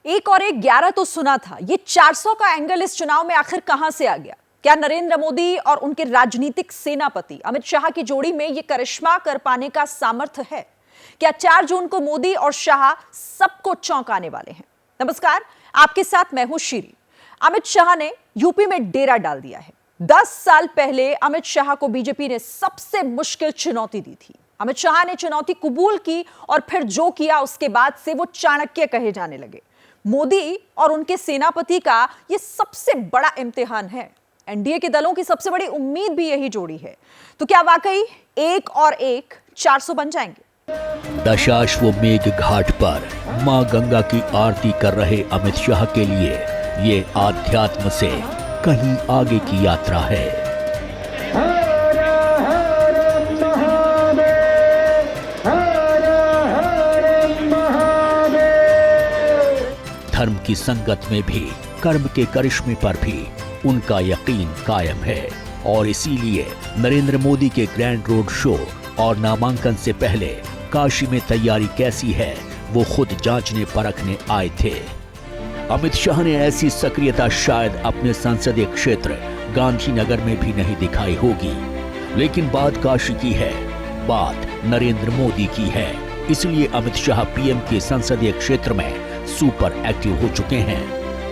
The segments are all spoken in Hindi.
एक और एक 11 तो सुना था। ये 400 का एंगल इस चुनाव में आखिर कहां से आ गया? क्या नरेंद्र मोदी और उनके राजनीतिक सेनापति अमित शाह की जोड़ी में ये करिश्मा कर पाने का सामर्थ्य है? क्या 4 जून को मोदी और शाह सबको चौंकाने वाले हैं? नमस्कार, आपके साथ मैं हूं शीरी। अमित शाह ने यूपी में डेरा डाल दिया है। 10 साल पहले अमित शाह को बीजेपी ने सबसे मुश्किल चुनौती दी थी। अमित शाह ने चुनौती कबूल की और फिर जो किया उसके बाद से वो चाणक्य कहे जाने लगे। मोदी और उनके सेनापति का ये सबसे बड़ा इम्तिहान है। एनडीए के दलों की सबसे बड़ी उम्मीद भी यही जोड़ी है। तो क्या वाकई 1 और 1 400 बन जाएंगे? दशाश्वमेध घाट पर मां गंगा की आरती कर रहे अमित शाह के लिए ये आध्यात्म से कहीं आगे की यात्रा है। धर्म की संगत में भी, कर्म के करिश्मे पर भी उनका यकीन कायम है और इसीलिए नरेंद्र मोदी के ग्रैंड रोड शो और नामांकन से पहले काशी में तैयारी कैसी है वो खुद जांचने परखने आए थे। अमित शाह ने ऐसी सक्रियता शायद अपने संसदीय क्षेत्र गांधीनगर में भी नहीं दिखाई होगी, लेकिन बात काशी की है, बात नरेंद्र मोदी की है। इसलिए अमित शाह पीएम के संसदीय क्षेत्र में सुपर एक्टिव हो चुके हैं,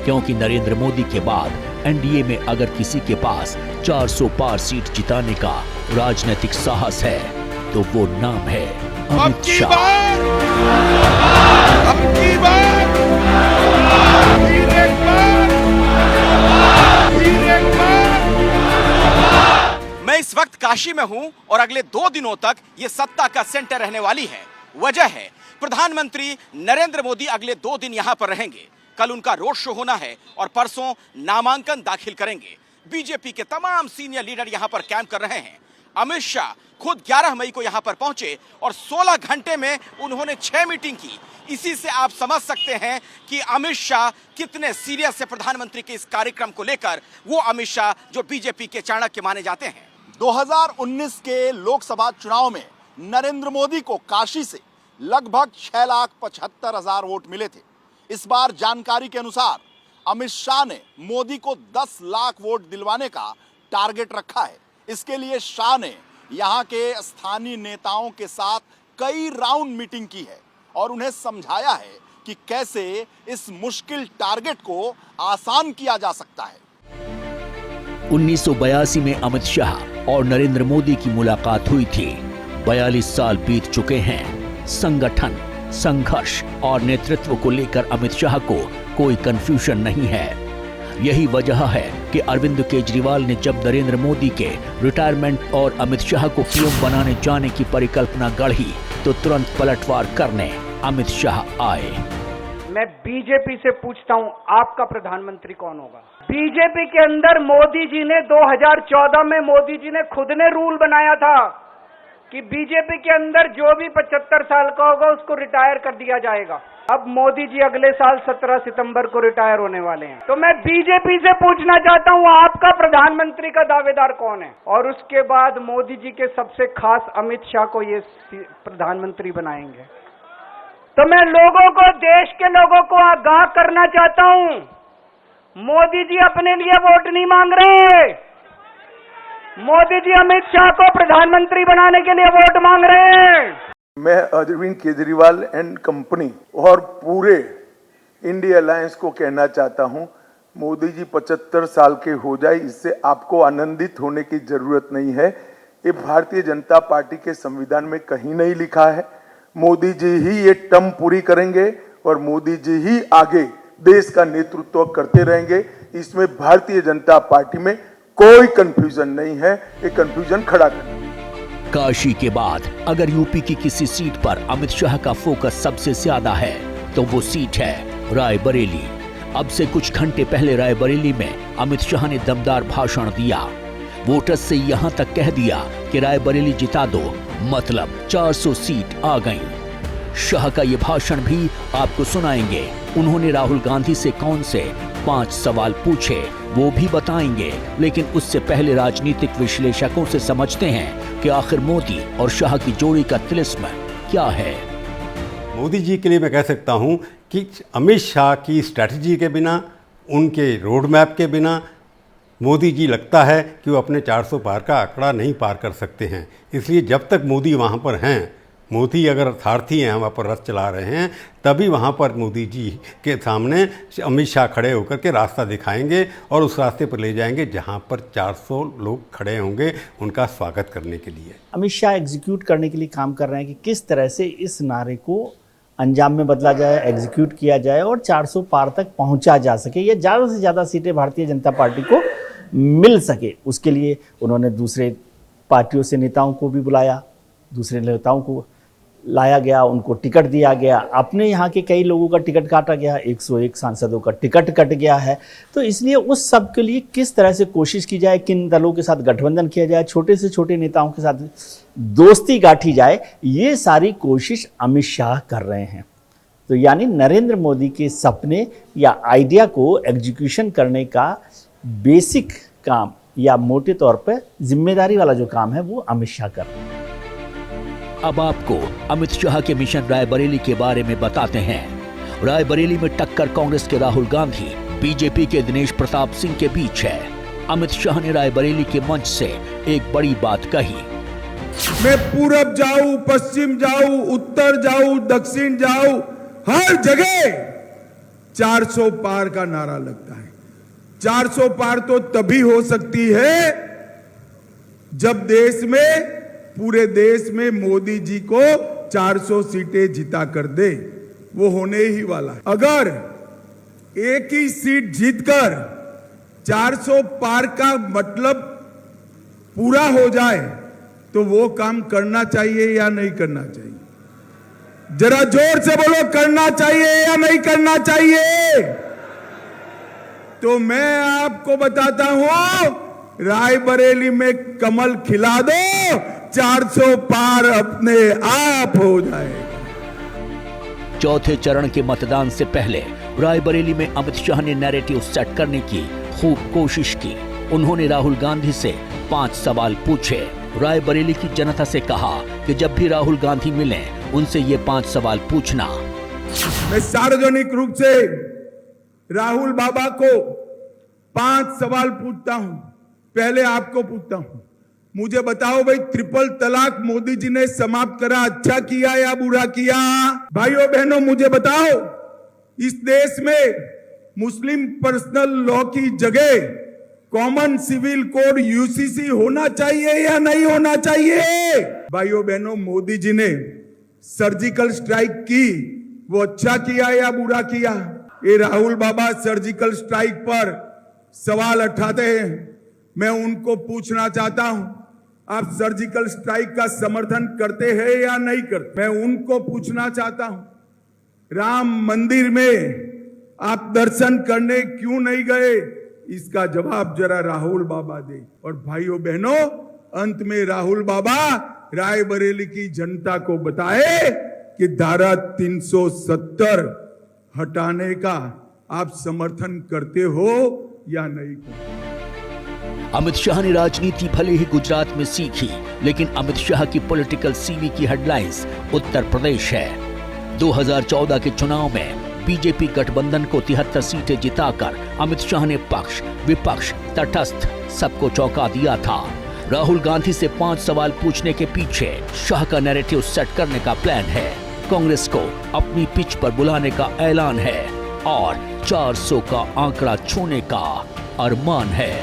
क्योंकि नरेंद्र मोदी के बाद एनडीए में अगर किसी के पास 400 पार सीट जिताने का राजनीतिक साहस है तो वो नाम है अमित शाह। मैं इस वक्त काशी में हूं और अगले 2 दिनों तक ये सत्ता का सेंटर रहने वाली है। वजह है प्रधानमंत्री नरेंद्र मोदी अगले 2 दिन यहां पर रहेंगे। कल उनका रोड शो होना है और परसों नामांकन दाखिल करेंगे। बीजेपी के तमाम सीनियर लीडर यहां पर कैंप कर रहे हैं। अमित शाह खुद 11 मई को यहां पर पहुंचे और 16 घंटे में उन्होंने 6 मीटिंग की। इसी से आप समझ सकते हैं कि अमित शाह कितने सीरियस है प्रधानमंत्री के इस कार्यक्रम को लेकर। वो अमित शाह जो बीजेपी के चाणक्य माने जाते हैं। 2019 के लोकसभा चुनाव में नरेंद्र मोदी को काशी से लगभग 6,75,000 वोट मिले थे। इस बार जानकारी के अनुसार अमित शाह ने मोदी को 10 लाख वोट दिलवाने का टारगेट रखा है। इसके लिए शाह ने यहां के स्थानीय नेताओं के साथ कई राउंड मीटिंग की है और उन्हें समझाया है कि कैसे इस मुश्किल टारगेट को आसान किया जा सकता है। 1982 में अमित शाह और नरेंद्र मोदी की मुलाकात हुई थी। 42 साल बीत चुके हैं। संगठन, संघर्ष और नेतृत्व को लेकर अमित शाह को कोई कंफ्यूजन नहीं है। यही वजह है कि अरविंद केजरीवाल ने जब नरेंद्र मोदी के रिटायरमेंट और अमित शाह को पीएम बनाने जाने की परिकल्पना गढ़ी तो तुरंत पलटवार करने अमित शाह आए। मैं बीजेपी से पूछता हूं, आपका प्रधानमंत्री कौन होगा? बीजेपी के अंदर मोदी जी ने 2014 में मोदी जी ने खुद ने रूल बनाया था कि बीजेपी के अंदर जो भी 75 साल का होगा उसको रिटायर कर दिया जाएगा। अब मोदी जी अगले साल 17 सितंबर को रिटायर होने वाले हैं। तो मैं बीजेपी से पूछना चाहता हूं, आपका प्रधानमंत्री का दावेदार कौन है? और उसके बाद मोदी जी के सबसे खास अमित शाह को ये प्रधानमंत्री बनाएंगे। तो मैं लोगों को, देश के लोगों को आगाह करना चाहता हूं, मोदी जी अपने लिए वोट नहीं मांग रहे। मोदी जी अमित शाह को प्रधानमंत्री बनाने के लिए वोट मांग रहे हैं। मैं अरविंद केजरीवाल एंड कंपनी और पूरे इंडिया अलायंस को कहना चाहता हूं, मोदी जी 75 साल के हो जाए, इससे आपको आनंदित होने की जरूरत नहीं है। ये भारतीय जनता पार्टी के संविधान में कहीं नहीं लिखा है। मोदी जी ही ये टर्म पूरी करेंगे और मोदी जी ही आगे देश का नेतृत्व करते रहेंगे। इसमें भारतीय जनता पार्टी में कोई कंफ्यूजन नहीं है। ये कंफ्यूजन खड़ा करना। काशी के बाद अगर यूपी की किसी सीट पर अमित शाह का फोकस सबसे ज्यादा है तो वो सीट है रायबरेली। अब से कुछ घंटे पहले रायबरेली में अमित शाह ने दमदार भाषण दिया। वोटर्स से यहां तक कह दिया कि रायबरेली जिता दो, मतलब 400 सीट आ गईं। शाह का ये भाषण भी आपको सुनाएंगे। उन्होंने राहुल गांधी से कौन से 5 सवाल पूछे वो भी बताएंगे, लेकिन उससे पहले राजनीतिक विश्लेषकों से समझते हैं कि आखिर मोदी और शाह की जोड़ी का तिलिस्म क्या है। मोदी जी के लिए मैं कह सकता हूं कि अमित शाह की स्ट्रैटेजी के बिना, उनके रोड मैप के बिना मोदी जी लगता है कि वो अपने 400 पार का आंकड़ा नहीं पार कर सकते हैं। इसलिए जब तक मोदी वहाँ पर हैं, मोदी अगर सारथी हैं, वहाँ पर रथ चला रहे हैं, तभी वहाँ पर मोदी जी के सामने अमित शाह खड़े होकर के रास्ता दिखाएंगे और उस रास्ते पर ले जाएंगे जहाँ पर 400 लोग खड़े होंगे उनका स्वागत करने के लिए। अमित शाह एग्जीक्यूट करने के लिए काम कर रहे हैं कि किस तरह से इस नारे को अंजाम में बदला जाए, एग्जीक्यूट किया जाए और 400 पार तक पहुंचा जा सके या ज़्यादा से ज़्यादा सीटें भारतीय जनता पार्टी को मिल सके। उसके लिए उन्होंने दूसरे पार्टियों से नेताओं को भी बुलाया, दूसरे नेताओं को लाया गया, उनको टिकट दिया गया, अपने यहाँ के कई लोगों का टिकट काटा गया, 101 सांसदों का टिकट कट गया है। तो इसलिए उस सब के लिए किस तरह से कोशिश की जाए, किन दलों के साथ गठबंधन किया जाए, छोटे से छोटे नेताओं के साथ दोस्ती गांठी जाए, ये सारी कोशिश अमित शाह कर रहे हैं। तो यानी नरेंद्र मोदी के सपने या आइडिया को एग्जीक्यूशन करने का बेसिक काम या मोटे तौर पर जिम्मेदारी वाला जो काम है वो अमित शाह कर रहे हैं। अब आपको अमित शाह के मिशन रायबरेली के बारे में बताते हैं। रायबरेली में टक्कर कांग्रेस के राहुल गांधी, बीजेपी के दिनेश प्रताप सिंह के बीच है। अमित शाह ने रायबरेली के मंच से एक बड़ी बात कही। मैं पूरब जाऊं, पश्चिम जाऊं, उत्तर जाऊं, दक्षिण जाऊं, हर जगह 400 पार का नारा लगता है। 400 पार तो तभी हो सकती है जब देश में, पूरे देश में मोदी जी को 400 सीटें जिता कर दे। वो होने ही वाला है। अगर एक ही सीट जीतकर 400 पार का मतलब पूरा हो जाए तो वो काम करना चाहिए या नहीं करना चाहिए? जरा जोर से बोलो, करना चाहिए या नहीं करना चाहिए? तो मैं आपको बताता हूं, रायबरेली में कमल खिला दो, 400 पार अपने आप हो जाएगा। चौथे चरण के मतदान से पहले रायबरेली में अमित शाह ने नैरेटिव सेट करने की खूब कोशिश की। उन्होंने राहुल गांधी से 5 सवाल पूछे। रायबरेली की जनता से कहा कि जब भी राहुल गांधी मिले उनसे ये 5 सवाल पूछना। मैं सार्वजनिक रूप से राहुल बाबा को 5 सवाल पूछता हूं। पहले आपको पूछता हूं, मुझे बताओ भाई, ट्रिपल तलाक मोदी जी ने समाप्त करा, अच्छा किया या बुरा किया? भाइयों बहनों मुझे बताओ, इस देश में मुस्लिम पर्सनल लॉ की जगह कॉमन सिविल कोड यूसीसी होना चाहिए या नहीं होना चाहिए? भाइयों बहनों, मोदी जी ने सर्जिकल स्ट्राइक की, वो अच्छा किया या बुरा किया? ये राहुल बाबा सर्जिकल स्ट्राइक पर सवाल उठाते हैं। मैं उनको पूछना चाहता हूं, आप सर्जिकल स्ट्राइक का समर्थन करते हैं या नहीं करते? मैं उनको पूछना चाहता हूं, राम मंदिर में आप दर्शन करने क्यों नहीं गए? इसका जवाब जरा राहुल बाबा दे। और भाइयों बहनों, अंत में राहुल बाबा रायबरेली की जनता को बताए कि धारा 370 हटाने का आप समर्थन करते हो या नहीं करते? अमित शाह ने राजनीति भले ही गुजरात में सीखी, लेकिन अमित शाह की पॉलिटिकल सीवी की हेडलाइंस उत्तर प्रदेश है। 2014 के चुनाव में बीजेपी गठबंधन को 73 सीटें जिताकर अमित शाह ने पक्ष, विपक्ष, तटस्थ सबको चौंका दिया था। राहुल गांधी से 5 सवाल पूछने के पीछे शाह का नैरेटिव सेट करने का प्लान है। कांग्रेस को अपनी पिच पर बुलाने का ऐलान है और 400 का आंकड़ा छूने का अरमान है।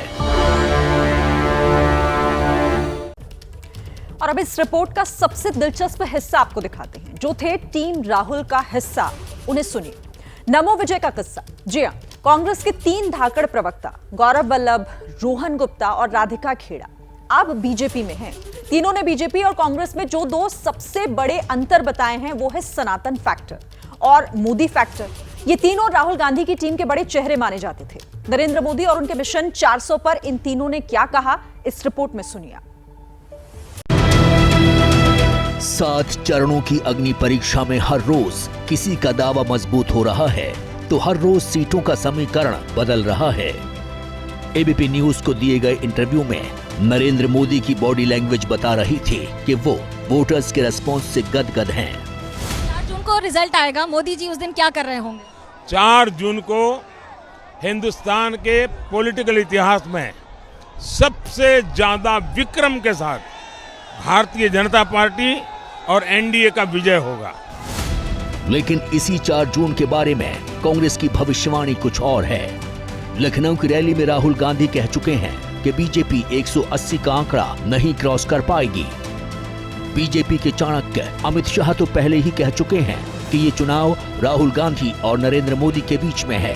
और अब इस रिपोर्ट का सबसे दिलचस्प हिस्सा आपको दिखाते हैं। जो थे टीम राहुल का हिस्सा, उन्हें सुनिए। नमो विजय का किस्सा। जी हां, कांग्रेस के 3 धाकड़ प्रवक्ता गौरव वल्लभ, रोहन गुप्ता और राधिका खेड़ा अब बीजेपी में हैं। तीनों ने बीजेपी और कांग्रेस में जो 2 सबसे बड़े अंतर बताए हैं वो है सनातन फैक्टर और मोदी फैक्टर। ये तीनों राहुल गांधी की टीम के बड़े चेहरे माने जाते थे। नरेंद्र मोदी और उनके मिशन 400 पर इन तीनों ने क्या कहा, इस रिपोर्ट में सुनिए। 7 चरणों की अग्नि परीक्षा में हर रोज किसी का दावा मजबूत हो रहा है तो हर रोज सीटों का समीकरण बदल रहा है। एबीपी न्यूज को दिए गए इंटरव्यू में नरेंद्र मोदी की बॉडी लैंग्वेज बता रही थी कि वो वोटर्स के रेस्पॉन्स से गदगद हैं। 4 जून को रिजल्ट आएगा, मोदी जी उस दिन क्या कर रहे होंगे? 4 जून को हिंदुस्तान के पॉलिटिकल इतिहास में सबसे ज्यादा विक्रम के साथ भारतीय जनता पार्टी और एनडीए का विजय होगा। लेकिन इसी 4 जून के बारे में कांग्रेस की भविष्यवाणी कुछ और है। लखनऊ की रैली में राहुल गांधी कह चुके हैं कि बीजेपी 180 का आंकड़ा नहीं क्रॉस कर पाएगी। बीजेपी के चाणक्य अमित शाह तो पहले ही कह चुके हैं कि ये चुनाव राहुल गांधी और नरेंद्र मोदी के बीच में है।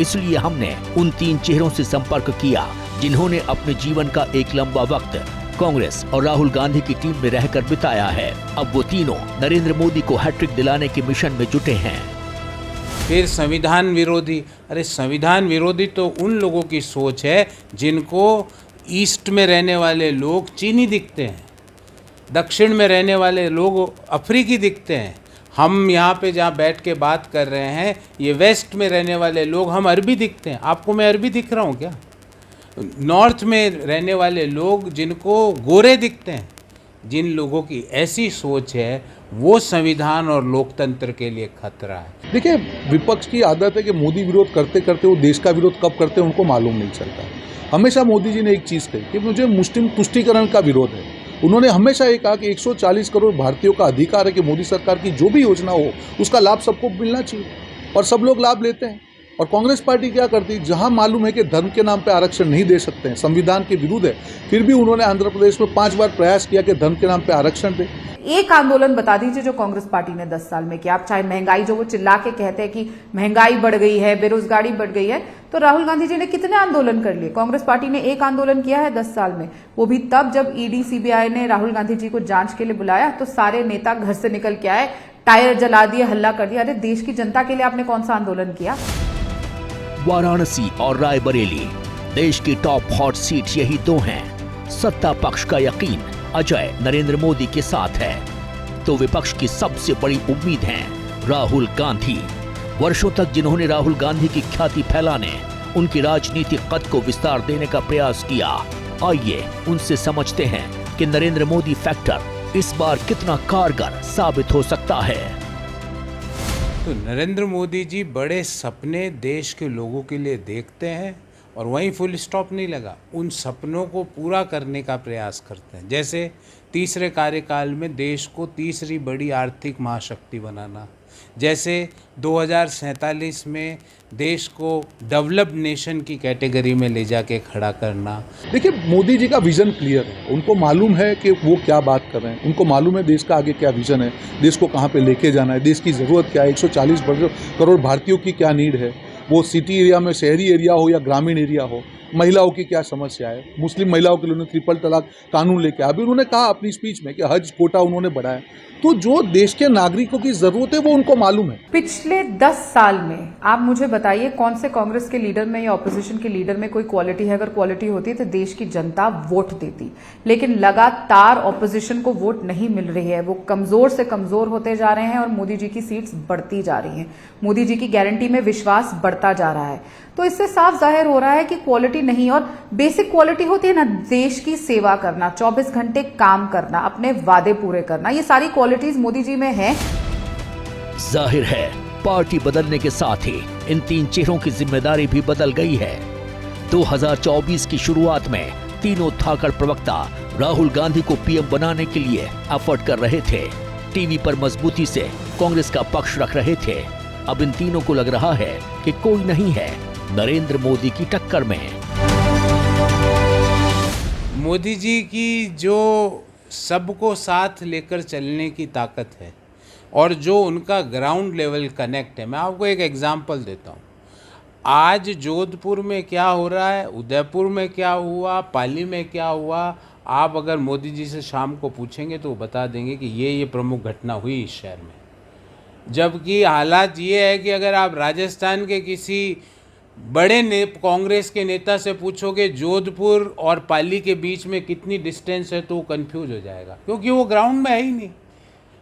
इसलिए हमने उन 3 चेहरों से संपर्क किया जिन्होंने अपने जीवन का एक लंबा वक्त कांग्रेस और राहुल गांधी की टीम में रहकर बिताया है। अब वो तीनों नरेंद्र मोदी को हैट्रिक दिलाने के मिशन में जुटे हैं। फिर संविधान विरोधी, अरे संविधान विरोधी तो उन लोगों की सोच है जिनको ईस्ट में रहने वाले लोग चीनी दिखते हैं, दक्षिण में रहने वाले लोग अफ्रीकी दिखते हैं। हम यहाँ पे जहाँ बैठ के बात कर रहे हैं, ये वेस्ट में रहने वाले लोग हम अरबी दिखते हैं। आपको मैं अरबी दिख रहा हूँ क्या? नॉर्थ में रहने वाले लोग जिनको गोरे दिखते हैं, जिन लोगों की ऐसी सोच है वो संविधान और लोकतंत्र के लिए खतरा है। देखिए, विपक्ष की आदत है कि मोदी विरोध करते करते वो देश का विरोध कब करते हैं उनको मालूम नहीं चलता। हमेशा मोदी जी ने एक चीज़ कही कि मुझे मुस्लिम तुष्टीकरण का विरोध है। उन्होंने हमेशा ये कहा कि 140 करोड़ भारतीयों का अधिकार है कि मोदी सरकार की जो भी योजना हो उसका लाभ सबको मिलना चाहिए, और सब लोग लाभ लेते हैं। और कांग्रेस पार्टी क्या करती, जहां मालूम है कि धर्म के नाम पे आरक्षण नहीं दे सकते हैं, संविधान के विरुद्ध है, फिर भी उन्होंने आंध्र प्रदेश में 5 बार प्रयास किया कि धर्म के नाम पे आरक्षण दे। एक आंदोलन बता दीजिए जो कांग्रेस पार्टी ने 10 साल में किया। आप चाहे महंगाई, जो वो चिल्ला के कहते हैं कि महंगाई बढ़ गई है, बेरोजगारी बढ़ गई है, तो राहुल गांधी जी ने कितने आंदोलन कर लिए? कांग्रेस पार्टी ने एक आंदोलन किया है 10 साल में, वो भी तब जब ईडी सीबीआई ने राहुल गांधी जी को जांच के लिए बुलाया तो सारे नेता घर से निकल के आए, टायर जला दिए, हल्ला कर दिया। अरे देश की जनता के लिए आपने कौन सा आंदोलन किया? वाराणसी और रायबरेली देश की टॉप हॉट सीट यही 2 हैं। सत्ता पक्ष का यकीन अजय नरेंद्र मोदी के साथ है, तो विपक्ष की सबसे बड़ी उम्मीद है राहुल गांधी। वर्षों तक जिन्होंने राहुल गांधी की ख्याति फैलाने, उनकी राजनीतिक कद को विस्तार देने का प्रयास किया, आइए उनसे समझते हैं कि नरेंद्र मोदी फैक्टर इस बार कितना कारगर साबित हो सकता है। तो नरेंद्र मोदी जी बड़े सपने देश के लोगों के लिए देखते हैं और वहीं फुल स्टॉप नहीं लगा, उन सपनों को पूरा करने का प्रयास करते हैं। जैसे तीसरे कार्यकाल में देश को तीसरी बड़ी आर्थिक महाशक्ति बनाना, जैसे 2047 में देश को डेवलप्ड नेशन की कैटेगरी में ले जाके खड़ा करना। देखिए, मोदी जी का विजन क्लियर है, उनको मालूम है कि वो क्या बात कर रहे हैं, उनको मालूम है देश का आगे क्या विजन है, देश को कहाँ पे लेके जाना है, देश की ज़रूरत क्या है, 140 करोड़ भारतीयों की क्या नीड है, वो सिटी एरिया में, शहरी एरिया हो या ग्रामीण एरिया हो, महिलाओं की क्या समस्या है। मुस्लिम महिलाओं के लिए उन्होंने ट्रिपल तलाक कानून लेके अभी उन्होंने कहा अपनी स्पीच में कि हज कोटा उन्होंने बढ़ाया। तो जो देश के नागरिकों की जरूरत है वो उनको मालूम है। पिछले 10 साल में आप मुझे बताइए कौन से कांग्रेस के लीडर में या ऑपोजिशन के लीडर में कोई क्वालिटी है? अगर क्वालिटी होती है तो देश की जनता वोट देती, लेकिन लगातार ऑपोजिशन को वोट नहीं मिल रही है, वो कमजोर से कमजोर होते जा रहे हैं और मोदी जी की सीट्स बढ़ती जा रही हैं, मोदी जी की गारंटी में विश्वास बढ़ता जा रहा है। तो इससे साफ जाहिर हो रहा है कि क्वालिटी नहीं, और बेसिक क्वालिटी होती है ना, देश की सेवा करना, 24 घंटे काम करना, अपने वादे पूरे करना, ये सारी क्वालिटीज मोदी जी में है। जाहिर है पार्टी बदलने के साथ ही इन 3 चेहरों की जिम्मेदारी भी बदल गई है। 2024 की शुरुआत में तीनों थाकड़ प्रवक्ता राहुल गांधी को पीएम बनाने के लिए एफर्ट कर रहे थे, टीवी पर मजबूती से कांग्रेस का पक्ष रख रहे थे। अब इन तीनों को लग रहा है कि कोई नहीं है नरेंद्र मोदी की टक्कर में। मोदी जी की जो सबको साथ लेकर चलने की ताकत है और जो उनका ग्राउंड लेवल कनेक्ट है, मैं आपको एक एग्जांपल देता हूँ। आज जोधपुर में क्या हो रहा है, उदयपुर में क्या हुआ, पाली में क्या हुआ, आप अगर मोदी जी से शाम को पूछेंगे तो वो बता देंगे कि ये प्रमुख घटना हुई इस शहर में। जबकि हालात ये है कि अगर आप राजस्थान के किसी बड़े कांग्रेस के नेता से पूछोगे जोधपुर और पाली के बीच में कितनी डिस्टेंस है तो वो कंफ्यूज हो जाएगा, क्योंकि वो ग्राउंड में है ही नहीं।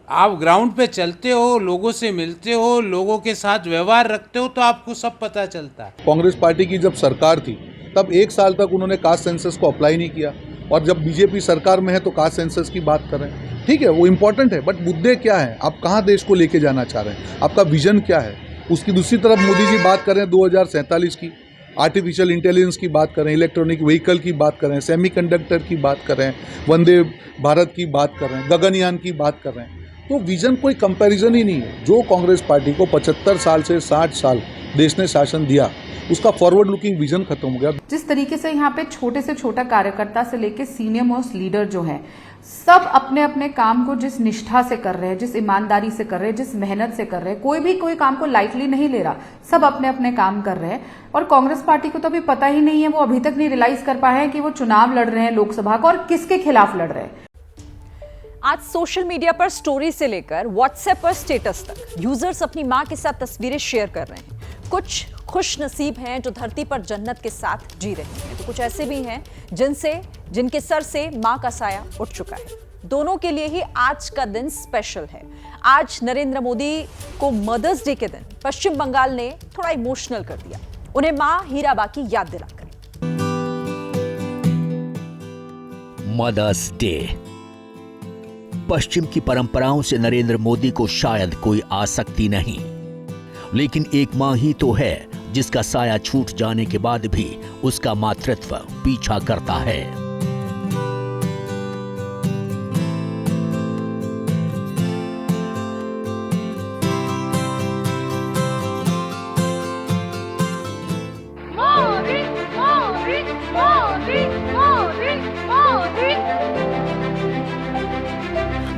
आप ग्राउंड पे चलते हो, लोगों से मिलते हो, लोगों के साथ व्यवहार रखते हो, तो आपको सब पता चलता है। कांग्रेस पार्टी की जब सरकार थी तब 1 साल तक उन्होंने कास्ट सेंसस को अप्लाई नहीं किया, और जब बीजेपी सरकार में है तो कास्ट सेंसस की बात कर रहे हैं। ठीक है, वो इम्पोर्टेंट है, बट मुद्दे क्या है, आप कहाँ देश को लेके जाना चाह रहे हैं, आपका विजन क्या है। उसकी दूसरी तरफ मोदी जी बात कर रहे हैं 2047 की, आर्टिफिशियल इंटेलिजेंस की बात कर रहे हैं, इलेक्ट्रॉनिक व्हीकल की बात कर रहे हैं, सेमीकंडक्टर की बात कर रहे हैं, वंदे भारत की बात कर रहे हैं, गगनयान की बात कर रहे हैं। तो विजन कोई कंपैरिजन ही नहीं है। जो कांग्रेस पार्टी को 75 साल से 60 साल देश ने शासन दिया, उसका फॉरवर्ड लुकिंग विजन खत्म हो गया। जिस तरीके से यहाँ पे छोटे से छोटा कार्यकर्ता से लेके सीनियर मोस्ट लीडर जो हैं, सब अपने अपने काम को जिस निष्ठा से कर रहे हैं, जिस ईमानदारी से कर रहे हैं, जिस मेहनत से कर रहे हैं, कोई काम को लाइटली नहीं ले रहा, सब अपने अपने काम कर रहे हैं। और कांग्रेस पार्टी को तो अभी पता ही नहीं है, वो अभी तक नहीं रियलाइज कर पाए हैं कि वो चुनाव लड़ रहे हैं लोकसभा का और किसके खिलाफ लड़ रहे हैं। आज सोशल मीडिया पर स्टोरी से लेकर व्हाट्सएप पर स्टेटस तक यूजर्स अपनी मां के साथ तस्वीरें शेयर कर रहे हैं। कुछ खुश नसीब हैं जो धरती पर जन्नत के साथ जी रहे हैं, तो कुछ ऐसे भी हैं जिनके सर से मां का साया उठ चुका है। दोनों के लिए ही आज का दिन स्पेशल है। आज नरेंद्र मोदी को मदर्स डे के दिन पश्चिम बंगाल ने थोड़ा इमोशनल कर दिया, उन्हें मां हीराबा की याद दिलाकर। Mother's day. पश्चिम की परंपराओं से नरेंद्र मोदी को शायद कोई आसक्ति नहीं, लेकिन एक मां ही तो है जिसका साया छूट जाने के बाद भी उसका मातृत्व पीछा करता है।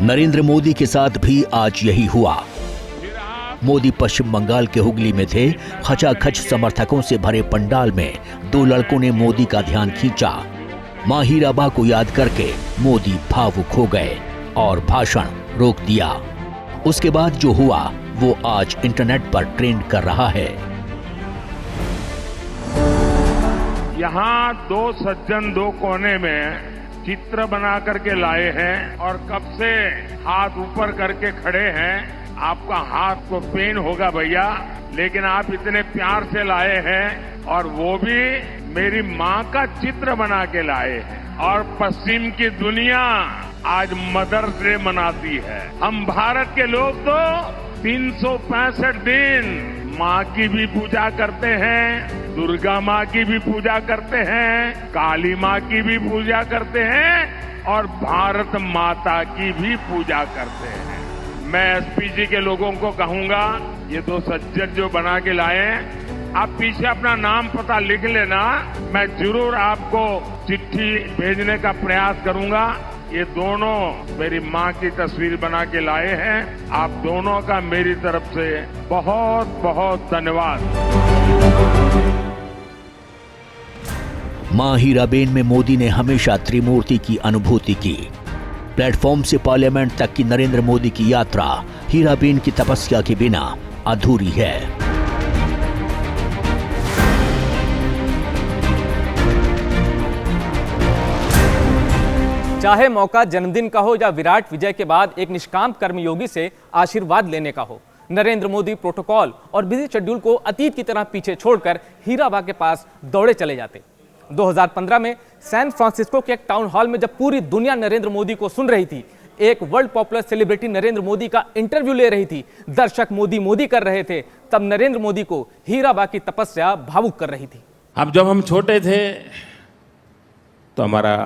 नरेंद्र मोदी के साथ भी आज यही हुआ। मोदी पश्चिम बंगाल के हुगली में थे। खचाखच समर्थकों से भरे पंडाल में दो लड़कों ने मोदी का ध्यान खींचा। मां हीराबा को याद करके मोदी भावुक हो गए और भाषण रोक दिया। उसके बाद जो हुआ वो आज इंटरनेट पर ट्रेंड कर रहा है। यहाँ दो सज्जन दो कोने में चित्र बना करके लाए हैं और कब से हाथ ऊपर करके खड़े हैं। आपका हाथ को पेन होगा भैया, लेकिन आप इतने प्यार से लाए हैं और वो भी मेरी माँ का चित्र बना के लाए हैं। और पश्चिम की दुनिया आज मदर्स डे मनाती है। हम भारत के लोग तो 365 दिन माँ की भी पूजा करते हैं, दुर्गा माँ की भी पूजा करते हैं, काली माँ की भी पूजा करते हैं और भारत माता की भी पूजा करते हैं। मैं एसपीजी के लोगों को कहूंगा, ये दो सज्जन जो बना के लाए, आप पीछे अपना नाम पता लिख लेना, मैं जरूर आपको चिट्ठी भेजने का प्रयास करूंगा। ये दोनों मेरी माँ की तस्वीर बना के लाए हैं। आप दोनों का मेरी तरफ से बहुत बहुत धन्यवाद। मां हीराबेन में मोदी ने हमेशा त्रिमूर्ति की अनुभूति की। प्लेटफॉर्म से पार्लियामेंट तक की नरेंद्र मोदी की यात्रा हीराबेन की तपस्या के बिना अधूरी है। चाहे मौका जन्मदिन का हो या विराट विजय के बाद एक निष्काम कर्मयोगी से आशीर्वाद लेने का हो, नरेंद्र मोदी प्रोटोकॉल और बिजी शेड्यूल को अतीत की तरह पीछे छोड़कर हीराबा के पास दौड़े चले जाते। 2015 में सैन फ्रांसिस्को के एक टाउन हॉल में जब पूरी दुनिया नरेंद्र मोदी को सुन रही थी, एक world popular celebrity Narendra Modi का इंटरव्यू ले रही थी, दर्शक मोदी मोदी कर रहे थे, तब नरेंद्र मोदी को हीराबा की तपस्या भावुक कर रही थी। अब जब हम छोटे थे तो हमारा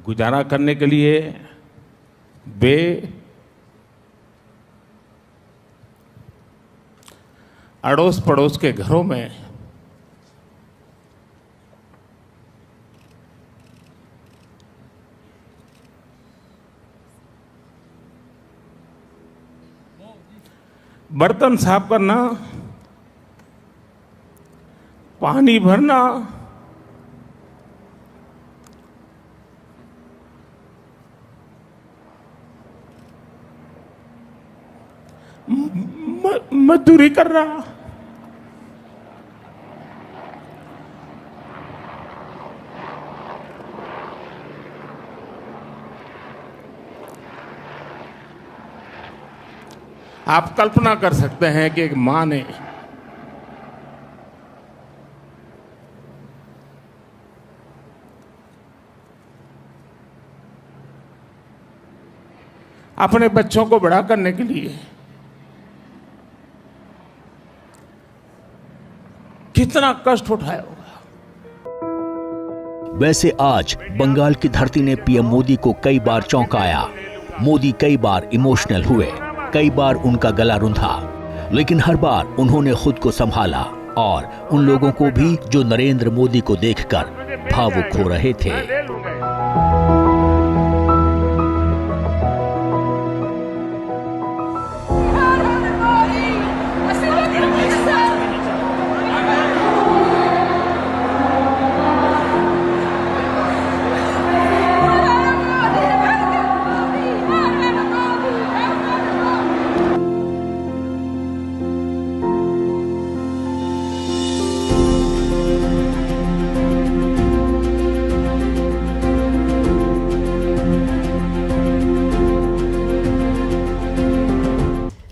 गुजारा करने के लिए वे अड़ोस पड़ोस के घरों में बर्तन साफ करना, पानी भरना, मजदूरी कर रहा। आप कल्पना कर सकते हैं कि एक मां ने अपने बच्चों को बड़ा करने के लिए कितना कष्ट उठाया होगा। वैसे आज बंगाल की धरती ने पीएम मोदी को कई बार चौंकाया। मोदी कई बार इमोशनल हुए, कई बार उनका गला रुंधा, लेकिन हर बार उन्होंने खुद को संभाला और उन लोगों को भी जो नरेंद्र मोदी को देखकर भावुक हो रहे थे।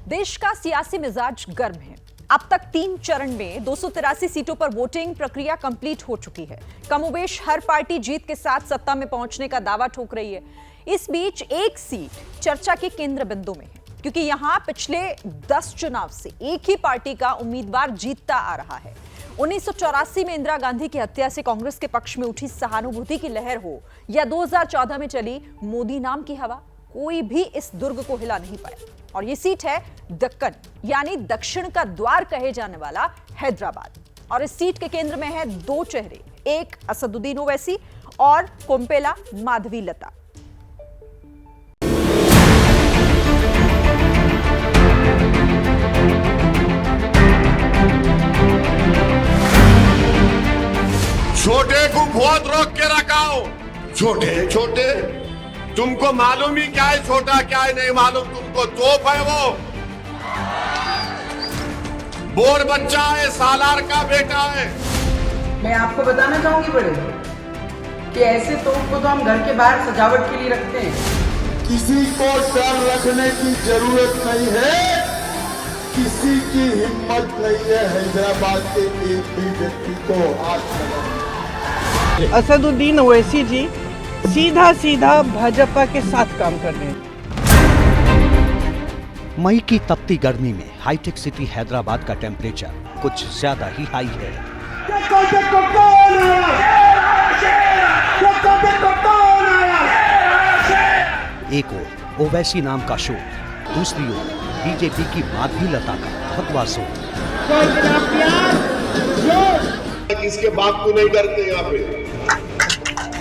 देश का सियासी मिजाज गर्म है। अब तक 3 चरण में 283 सीटों पर वोटिंग प्रक्रिया कंप्लीट हो चुकी है। कमोबेश हर पार्टी जीत के साथ सत्ता में पहुंचने का दावा ठोक रही है। इस बीच एक सीट चर्चा के केंद्र बिंदु में है, क्योंकि यहां पिछले 10 चुनाव से एक ही पार्टी का उम्मीदवार जीतता आ रहा है। 1984 में इंदिरा गांधी की हत्या से कांग्रेस के पक्ष में उठी सहानुभूति की लहर हो या 2014 में चली मोदी नाम की हवा, कोई भी इस दुर्ग को हिला नहीं पाया। और ये सीट है दक्कन, यानी दक्षिण का द्वार कहे जाने वाला हैदराबाद। और इस सीट के केंद्र में है 2 चेहरे, एक असदुद्दीन ओवैसी और कोम्पेला माधवी लता। छोटे को बहुत रोक के रखा हो। छोटे छोटे तुमको मालूम ही क्या है छोटा क्या है नहीं मालूम तुमको। तोप है वो, बोर बच्चा है, सालार का बेटा है। मैं आपको बताना चाहूंगी बड़े कि ऐसे तोप को तो हम घर के बाहर सजावट के लिए रखते हैं। किसी को डर रखने की जरूरत नहीं है, किसी की हिम्मत नहीं है हैदराबाद के एक भी व्यक्ति को हाथ लगाने। असदुद्दीन ओवैसी जी सीधा सीधा भाजपा के साथ काम कर रहे हैं। मई की तपती गर्मी में हाईटेक सिटी हैदराबाद का टेम्परेचर कुछ ज्यादा ही हाई है। एक ओर ओवैसी नाम का शो, दूसरी ओर बीजेपी की माधवी लता का भगवा शो। किसके बाप को नहीं डरते, यहाँ पे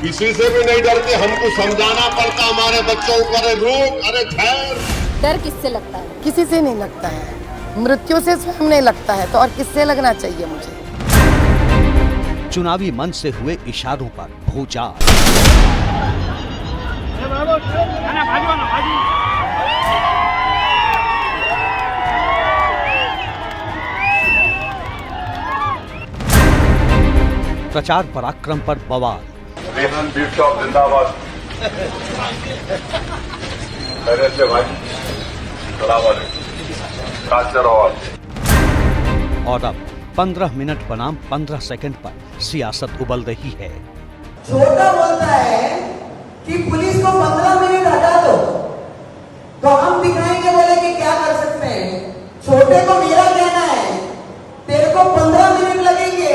किसी से भी नहीं डरते। हमको समझाना पड़ता हमारे बच्चों को, अरे रुक, अरे ठहर। डर किससे लगता है? किसी से नहीं लगता है, मृत्यु से स्वयं नहीं लगता है, तो और किससे लगना चाहिए मुझे। चुनावी मंच से हुए इशारों पर भूचाल। प्रचार पराक्रम पर बवाल। जिंदाबाद। भाई और अब 15 मिनट बनाम 15 सेकंड पर सियासत उबल रही है। छोटा बोलता है कि पुलिस को 15 मिनट हटा दो, तो हम दिखाएंगे बोले कि क्या कर सकते हैं। छोटे को मेरा कहना है तेरे को 15 मिनट लगेंगे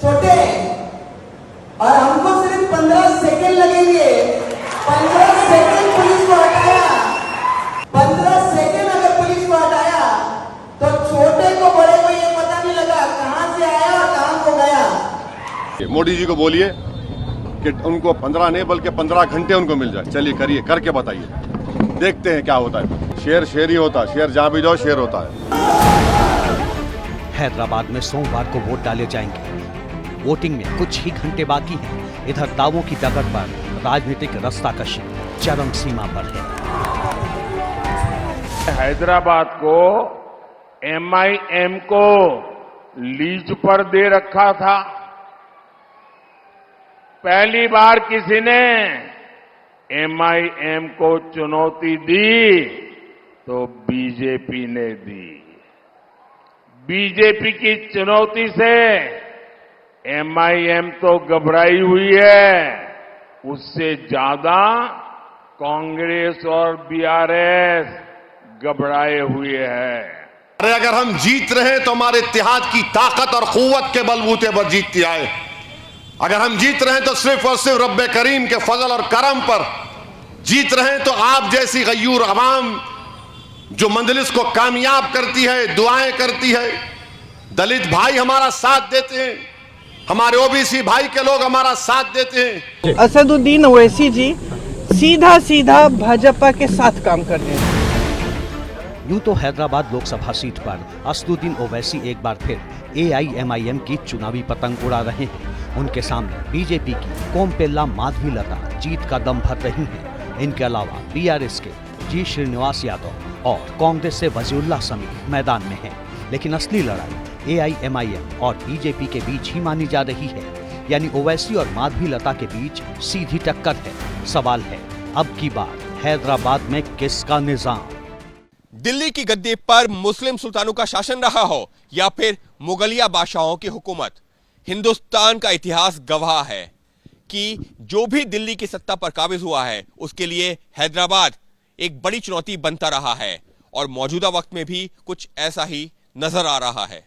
छोटे, और हमको सिर्फ 15 सेकंड लगेंगे। 15 सेकंड पुलिस को हटाया, 15 सेकंड अगर पुलिस को हटाया तो छोटे को बड़े को ये पता नहीं लगा कहां से आया और कहां को गया। मोदी जी को बोलिए कि उनको 15 नहीं बल्कि 15 घंटे उनको मिल जाए। चलिए करिए, करके बताइए, देखते हैं क्या होता है। शेर शेर ही होता है, शेर जहां भी जाओ शेर होता है। हैदराबाद में सोमवार को वोट डाले जाएंगे। वोटिंग में कुछ ही घंटे बाकी हैं। इधर दावों की डगर पर राजनीतिक रास्ताकशी चरम सीमा पर है। हैदराबाद को एमआईएम को लीज पर दे रखा था। पहली बार किसी ने एमआईएम को चुनौती दी तो बीजेपी ने दी। बीजेपी की चुनौती से एमआईएम तो घबराई हुई है, उससे ज्यादा कांग्रेस और बीआरएस घबराए हुए हैं। अरे अगर हम जीत रहे हैं तो हमारे इत्तेहाद की ताकत और कुव्वत के बलबूते पर जीतती आए। अगर हम जीत रहे हैं तो सिर्फ और सिर्फ रब्बे करीम के फजल और करम पर जीत रहे हैं। तो आप जैसी गयूर अवाम जो मंजलिस को कामयाब करती है, दुआएं करती है, दलित भाई हमारा साथ देते हैं, हमारे ओबीसी भाई के लोग हमारा साथ देते हैं। असदुद्दीन ओवैसी जी सीधा सीधा भाजपा के साथ काम कर रहे हैं। यूं तो हैदराबाद लोकसभा सीट पर असदुद्दीन ओवैसी एक बार फिर AIMIM की चुनावी पतंग उड़ा रहे हैं। उनके सामने बीजेपी की कोमपेल्ला माधवीलता जीत का दम भर रही हैं। इनके अलावा BRS के G श्रीनिवास यादव और कांग्रेस से वजीउल्लाह समीर मैदान में हैं। लेकिन असली लड़ाई AIMIM और बीजेपी के बीच ही मानी जा रही है, यानी ओवैसी और माधवीलता के बीच सीधी टक्कर है। सवाल है, अब की बार हैदराबाद में किसका निजाम? दिल्ली की गद्दी पर मुस्लिम सुल्तानों का शासन रहा हो या फिर मुगलिया बादशाहों की हुकूमत, हिंदुस्तान का इतिहास गवाह है कि जो भी दिल्ली की सत्ता पर काबिज हुआ है उसके लिए हैदराबाद एक बड़ी चुनौती बनता रहा है और मौजूदा वक्त में भी कुछ ऐसा ही नजर आ रहा है।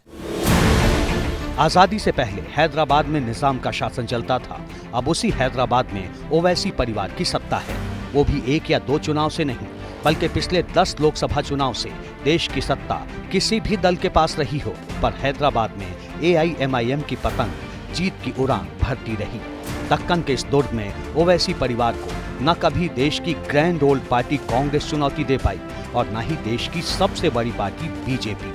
आजादी से पहले हैदराबाद में निजाम का शासन चलता था। अब उसी हैदराबाद में ओवैसी परिवार की सत्ता है, वो भी एक या दो चुनाव से नहीं बल्कि पिछले 10 लोकसभा चुनाव से देश की सत्ता किसी भी दल के पास रही हो, पर हैदराबाद में AIMIM की पतंग जीत की उड़ान भरती रही। दक्कन के इस दुर्ग में ओवैसी परिवार को न कभी देश की ग्रैंड ओल्ड पार्टी कांग्रेस चुनौती दे पाई और न ही देश की सबसे बड़ी पार्टी बीजेपी।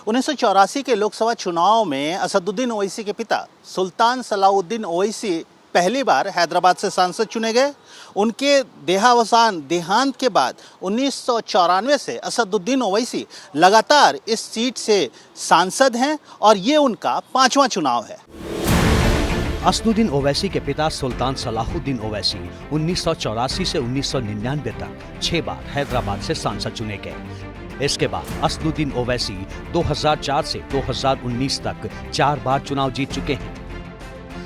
1984 के लोकसभा चुनाव में असदुद्दीन ओवैसी के पिता सुल्तान सलाउद्दीन ओवैसी पहली बार हैदराबाद से सांसद चुने गए। उनके देहांत के बाद 1994 से असदुद्दीन ओवैसी लगातार इस सीट से सांसद हैं और ये उनका 5वां चुनाव है। असदुद्दीन ओवैसी के पिता सुल्तान सलाहुद्दीन ओवैसी 1984 से 1999 तक 6 बार हैदराबाद से सांसद चुने गए। इसके बाद असदुद्दीन ओवैसी 2004 से 2019 तक 4 बार चुनाव जीत चुके हैं।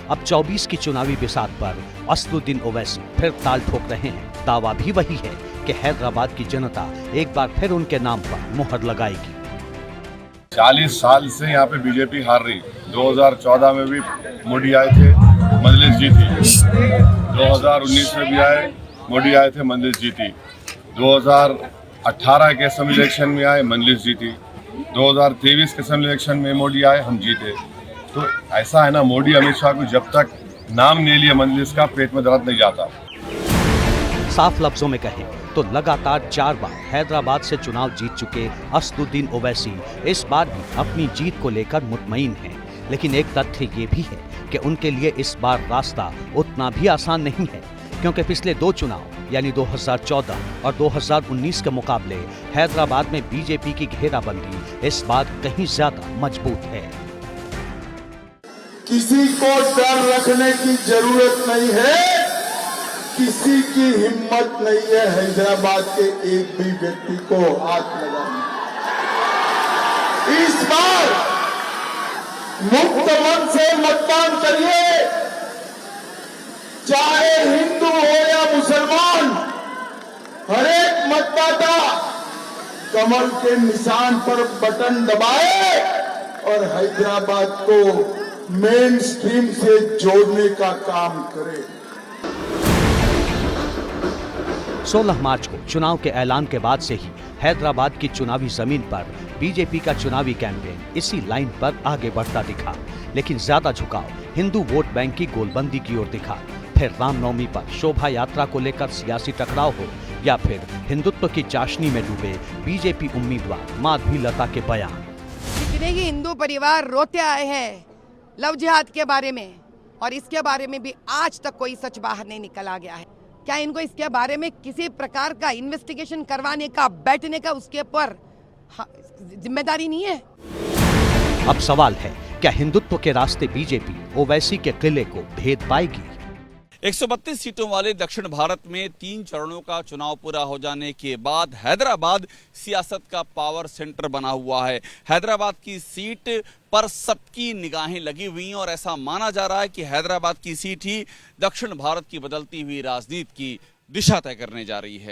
अब 24 की चुनावी बिसात पर असदुद्दीन ओवैसी फिर ताल ठोक रहे हैं। दावा भी वही है कि हैदराबाद की जनता एक बार फिर उनके नाम पर मुहर लगाएगी। 40 साल से यहाँ पे बीजेपी हार रही। 2014 में भी मोदी आए थे, मंजलिस जीती। 2019 में भी आए, मोदी आए थे, मंजलिस जीती। 2018 के असेंबली इलेक्शन में आए, मंजलिस जीती। 2023 के असेंबली इलेक्शन में मोदी आए, हम जीते। तो ऐसा है ना, मोदी अमित शाह को जब तक नाम नहीं लिया मंजलिस का, पेट में दर्द नहीं जाता। साफ लफ्जों में कहें तो लगातार 4 बार हैदराबाद से चुनाव जीत चुके असदुद्दीन ओवैसी इस बार भी अपनी जीत को लेकर मुतमईन हैं। लेकिन एक तथ्य ये भी है कि उनके लिए इस बार रास्ता उतना भी आसान नहीं है, क्योंकि पिछले 2 चुनाव यानी 2014 और 2019 के मुकाबले हैदराबाद में बीजेपी की घेराबंदी इस बार कहीं ज्यादा मजबूत है। किसी को डर रखने की जरूरत नहीं है, किसी की हिम्मत नहीं है हैदराबाद के एक भी व्यक्ति को हाथ लगाने। इस बार मुक्त मन से मतदान करिए, चाहे हिंदू हो या मुसलमान, हर एक मतदाता कमल के निशान पर बटन दबाए और हैदराबाद को मेन स्ट्रीम से जोड़ने का काम करे। 16 मार्च को चुनाव के ऐलान के बाद से ही हैदराबाद की चुनावी जमीन पर बीजेपी का चुनावी कैंपेन इसी लाइन पर आगे बढ़ता दिखा। लेकिन ज्यादा झुकाव हिंदू वोट बैंक की गोलबंदी की ओर दिखा। फिर रामनवमी पर शोभा यात्रा को लेकर सियासी टकराव हो या फिर हिंदुत्व की चाशनी में डूबे बीजेपी उम्मीदवार माधवीलता के बयान। जितने ही हिंदू परिवार रोते आए हैं लव जिहाद के बारे में, और इसके बारे में भी आज तक कोई सच बाहर नहीं निकला गया है। क्या इनको इसके बारे में किसी प्रकार का इन्वेस्टिगेशन करवाने का, बैठने का उसके ऊपर जिम्मेदारी नहीं है? अब सवाल है, क्या हिंदुत्व के रास्ते बीजेपी ओवैसी के किले को भेद पाएगी? 132 सीटों वाले दक्षिण भारत में 3 चरणों का चुनाव पूरा हो जाने के बाद हैदराबाद सियासत का पावर सेंटर बना हुआ है। हैदराबाद की सीट पर सबकी निगाहें लगी हुई हैं और ऐसा माना जा रहा है कि हैदराबाद की सीट ही दक्षिण भारत की बदलती हुई राजनीति की दिशा तय करने जा रही है।